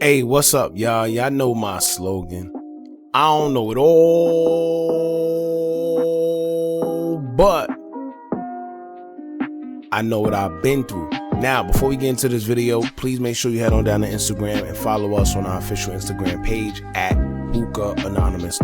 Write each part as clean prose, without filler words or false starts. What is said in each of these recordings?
Hey, what's up, y'all? Y'all know my slogan. I don't know it all, but I know what I've been through. Now, before we get into this video, please make sure you head on down to Instagram and follow us on our official Instagram page at hookahAnonymous_.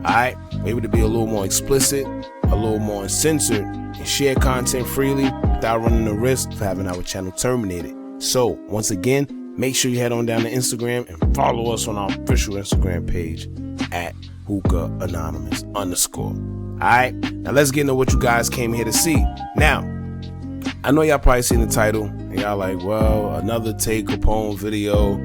Alright? We're able to be a little more explicit, a little more uncensored, and share content freely without running the risk of having our channel terminated. So, once again, make sure you head on down to Instagram and follow us on our official Instagram page at hookahAnonymous_. Alright? Now let's get into what you guys came here to see. Now, I know y'all probably seen the title and y'all like, well, another Tay Capone video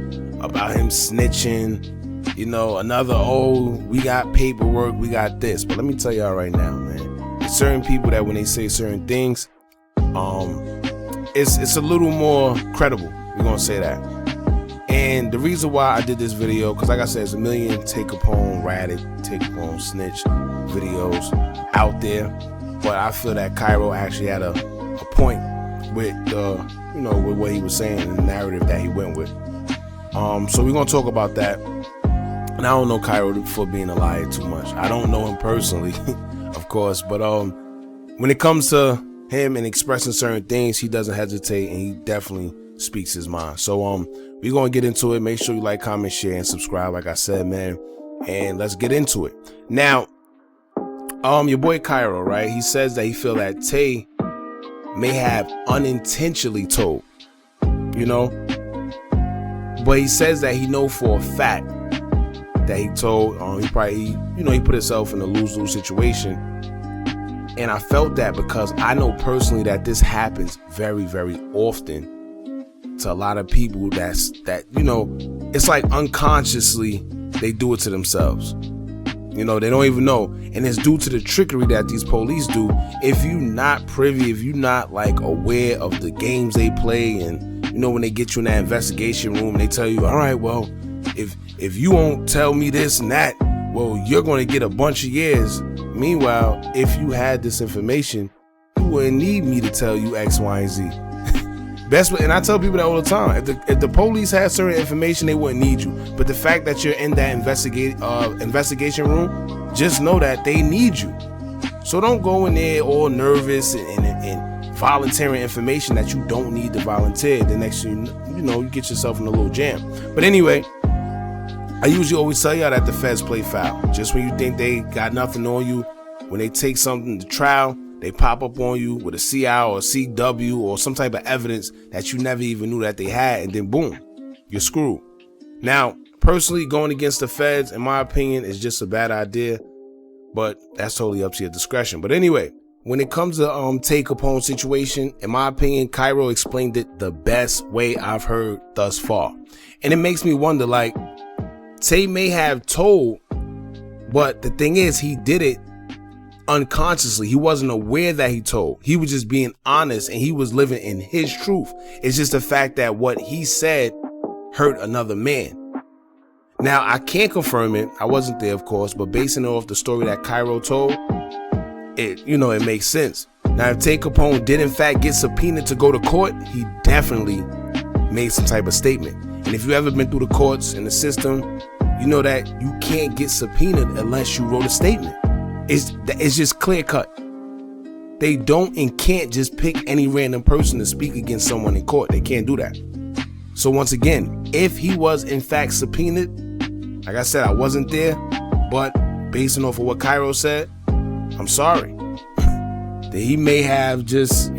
about him snitching. You know, another, oh, we got paperwork, we got this. But let me tell y'all right now, man. There's certain people that when they say certain things, it's a little more credible. We're gonna say that. And the reason why I did this video, because like I said, there's a million Tay Capone ratted, Tay Capone snitch videos out there. But I feel that Kyro actually had a point with with what he was saying and the narrative that he went with. So we're gonna talk about that. And I don't know Kyro for being a liar too much. I don't know him personally, of course, but when it comes to him and expressing certain things, he doesn't hesitate and he definitely speaks his mind. So we're gonna get into it. Make sure you like, comment, share, and subscribe, like I said, man. And let's get into it. Now, your boy Kyro, right? He says that he feel that Tay may have unintentionally told, but he says that he know for a fact that he told. He probably, he put himself in a lose-lose situation. And I felt that because I know personally that this happens very, very often to a lot of people. It's like unconsciously they do it to themselves. They don't even know. And it's due to the trickery that these police do. If you're not privy, if you're not like aware of the games they play, and when they get you in that investigation room, they tell you, all right, well, if you won't tell me this and that, well, you're going to get a bunch of years. Meanwhile, if you had this information, you wouldn't need me to tell you X, Y, and Z. And I tell people that all the time. If the police had certain information, they wouldn't need you. But the fact that you're in that investigation room, just know that they need you. So don't go in there all nervous and volunteering information that you don't need to volunteer. The next thing you get yourself in a little jam. But anyway, I usually always tell y'all that the feds play foul. Just when you think they got nothing on you, when they take something to trial, they pop up on you with a CI or a CW or some type of evidence that you never even knew that they had, and then boom, you're screwed. Now, personally, going against the feds, in my opinion, is just a bad idea, but that's totally up to your discretion. But anyway, when it comes to Tay Capone situation, in my opinion, Kyro explained it the best way I've heard thus far. And it makes me wonder, like, Tay may have told, but the thing is, he did it unconsciously. He wasn't aware that he told. He was just being honest and he was living in his truth. It's just the fact that what he said hurt another man. Now, I can't confirm it. I wasn't there, of course, but basing it off the story that Kyro told, it makes sense. Now, if Tay Capone did in fact get subpoenaed to go to court, he definitely made some type of statement. And if you ever been through the courts and the system, you know that you can't get subpoenaed unless you wrote a statement. It's just clear cut. They don't and can't just pick any random person to speak against someone in court. They can't do that. So once again, if he was in fact subpoenaed, like I said, I wasn't there, but basing off of what Kyro said, I'm sorry. That he may have just,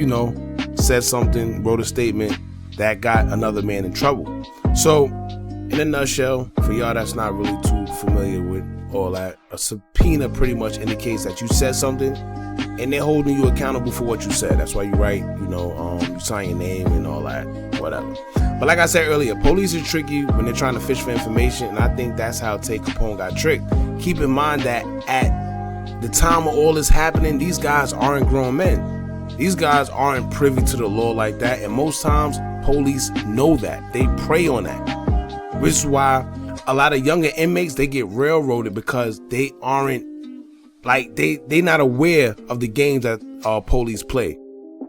said something, wrote a statement that got another man in trouble. So, in a nutshell, for y'all that's not really too familiar with all that, a subpoena pretty much indicates that you said something and they're holding you accountable for what you said. That's why you write, you sign your name and all that, whatever. But like I said earlier, police are tricky when they're trying to fish for information, and I think that's how Tay Capone got tricked. Keep in mind that at the time of all this happening, these guys aren't grown men. These guys aren't privy to the law like that, and most times police know that. They prey on that, which is why a lot of younger inmates, they get railroaded because they aren't they not aware of the games that police play.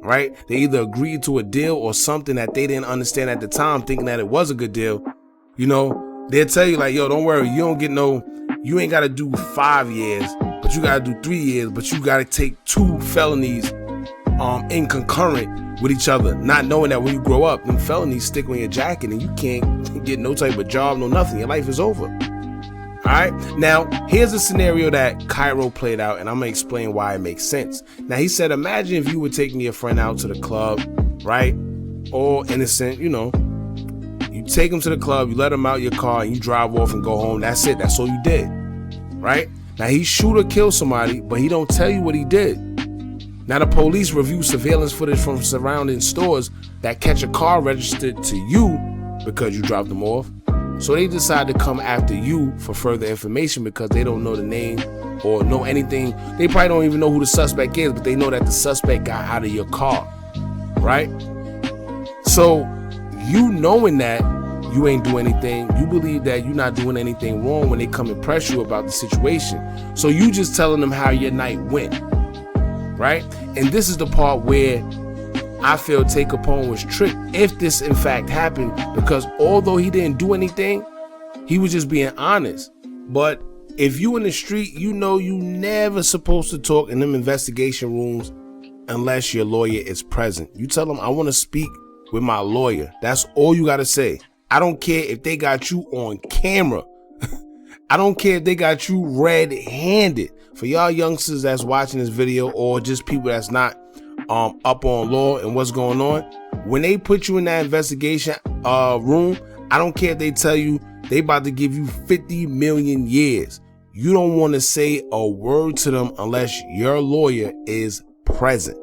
right? They either agreed to a deal or something that they didn't understand at the time, thinking that it was a good deal, You know, they'll tell you like, yo, don't worry, you ain't got to do 5 years, but you got to do 3 years, but you got to take 2 felonies in concurrent with each other, not knowing that when you grow up, them felonies stick on your jacket and you can't get no type of job, no nothing. Your life is over. All right. Now, here's a scenario that Kyro played out, and I'm going to explain why it makes sense. Now, he said, imagine if you were taking your friend out to the club, right? All innocent, you know. You take him to the club, you let him out your car, and you drive off and go home. That's it. That's all you did, right? Now, he shoot or kill somebody, but he don't tell you what he did. Now, the police review surveillance footage from surrounding stores that catch a car registered to you because you dropped them off. So they decide to come after you for further information because they don't know the name or know anything. They probably don't even know who the suspect is, but they know that the suspect got out of your car, right? So you knowing that you ain't do anything, you believe that you're not doing anything wrong when they come and press you about the situation. So you just telling them how your night went, right? And this is the part where I feel Tay Capone was tricked, if this in fact happened, because although he didn't do anything, he was just being honest. But if you in the street, you know you never supposed to talk in them investigation rooms unless your lawyer is present. You tell them, I want to speak with my lawyer. That's all you got to say. I don't care if they got you on camera. I don't care if they got you red-handed. For y'all youngsters that's watching this video, or just people that's not up on law and what's going on, when they put you in that investigation room, I don't care if they tell you they about to give you 50 million years. You don't want to say a word to them unless your lawyer is present.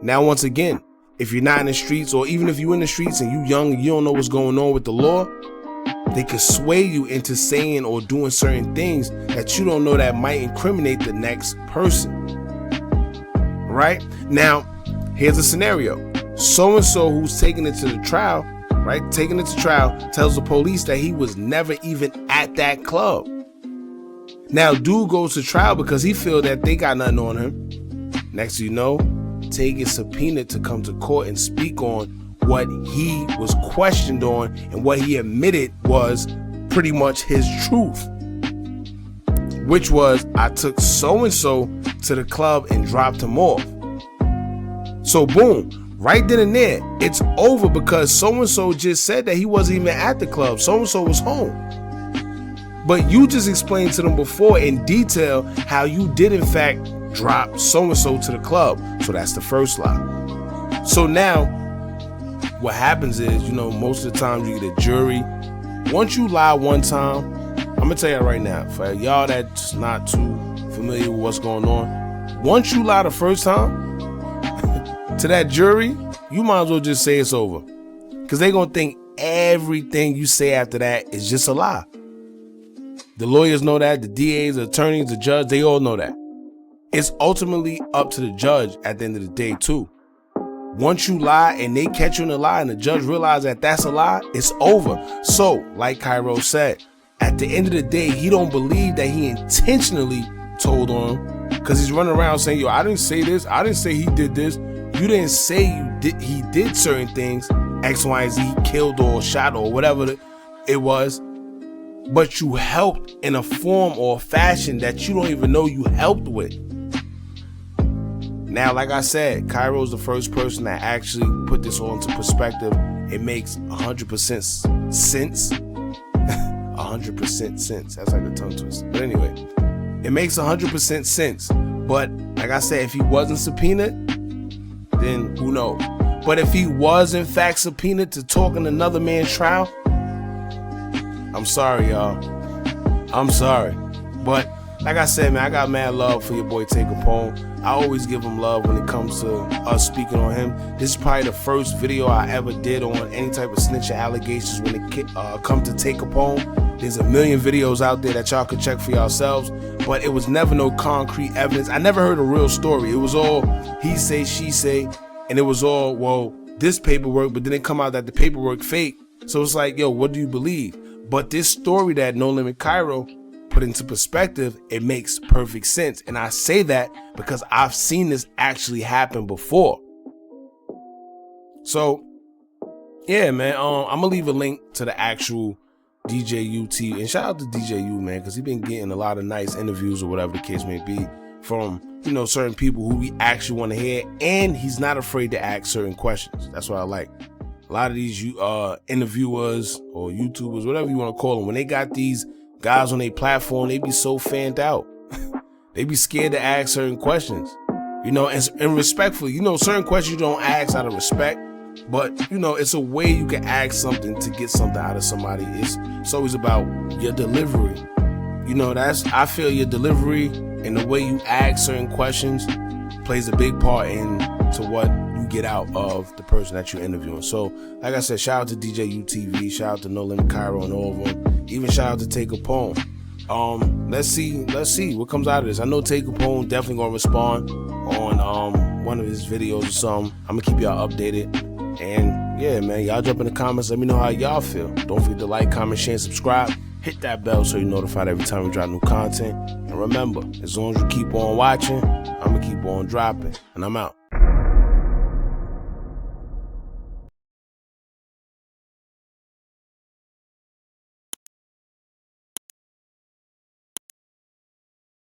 Now, once again, if you're not in the streets, or even if you're in the streets and you young and you don't know what's going on with the law, they could sway you into saying or doing certain things that you don't know that might incriminate the next person. Right? Now, here's a scenario. So-and-so who's taking it to the trial, right? Taking it to trial, tells the police that he was never even at that club. Now, dude goes to trial because he feel that they got nothing on him. Next thing you know, Tay gets subpoenaed to come to court and speak on what he was questioned on, and what he admitted was pretty much his truth, which was, I took so-and-so to the club and dropped him off. So boom, right then and there, it's over because so-and-so just said that he wasn't even at the club. So-and-so was home. But you just explained to them before in detail how you did in fact drop so-and-so to the club. So that's the first lie. So now what happens is, you know, most of the time you get a jury. Once you lie one time, I'm gonna tell you right now, for y'all that's not too familiar with what's going on, once you lie the first time to that jury, you might as well just say it's over, because they're gonna think everything you say after that is just a lie. The lawyers know that, the DAs, the attorneys, the judge, they all know that. It's ultimately up to the judge at the end of the day too. Once you lie and they catch you in a lie and the judge realizes that that's a lie, it's over. So, like Kyro said, at the end of the day, he don't believe that he intentionally told on him, because he's running around saying, yo, I didn't say this. I didn't say he did this. You didn't say he did certain things, X, Y, Z, killed or shot or whatever it was. But you helped in a form or fashion that you don't even know you helped with. Now, like I said, Kyro's the first person that actually put this all into perspective. It makes 100% sense. 100% sense. That's like a tongue twister. But anyway, it makes 100% sense. But like I said, if he wasn't subpoenaed, then who knows? But if he was in fact subpoenaed to talk in another man's trial, I'm sorry, y'all. I'm sorry. But like I said, man, I got mad love for your boy Tay Capone. I always give him love when it comes to us speaking on him. This is probably the first video I ever did on any type of snitching allegations when it comes to Tay Capone. There's a million videos out there that y'all could check for yourselves, but it was never no concrete evidence. I never heard a real story. It was all he say, she say, and it was all, well, this paperwork, but then it come out that the paperwork fake. So it's like, yo, what do you believe? But this story that nolimit Kyro put into perspective, it makes perfect sense. And I say that because I've seen this actually happen before. So Yeah, man. I'm gonna leave a link to the actual DJ UT, and shout out to DJ U, man, because he's been getting a lot of nice interviews or whatever the case may be from, you know, certain people who we actually want to hear, and he's not afraid to ask certain questions. That's what I like. A lot of these interviewers or YouTubers, whatever you want to call them, when they got these guys on their platform, they be so fanned out. They be scared to ask certain questions, you know, and respectfully, you know, certain questions you don't ask out of respect, but, you know, it's a way you can ask something to get something out of somebody. It's always about your delivery. You know, I feel your delivery and the way you ask certain questions plays a big part into what you get out of the person that you're interviewing. So, like I said, shout out to DJ UTV, shout out to No Limit Kyro and all of them. Even shout out to Tay Capone. Let's see what comes out of this. I know Tay Capone definitely gonna respond on one of his videos or something. I'm gonna keep y'all updated. And yeah, man, y'all jump in the comments, let me know how y'all feel. Don't forget to like, comment, share, and subscribe. Hit that bell so you're notified every time we drop new content. And remember, as long as you keep on watching, I'm gonna keep on dropping. And I'm out.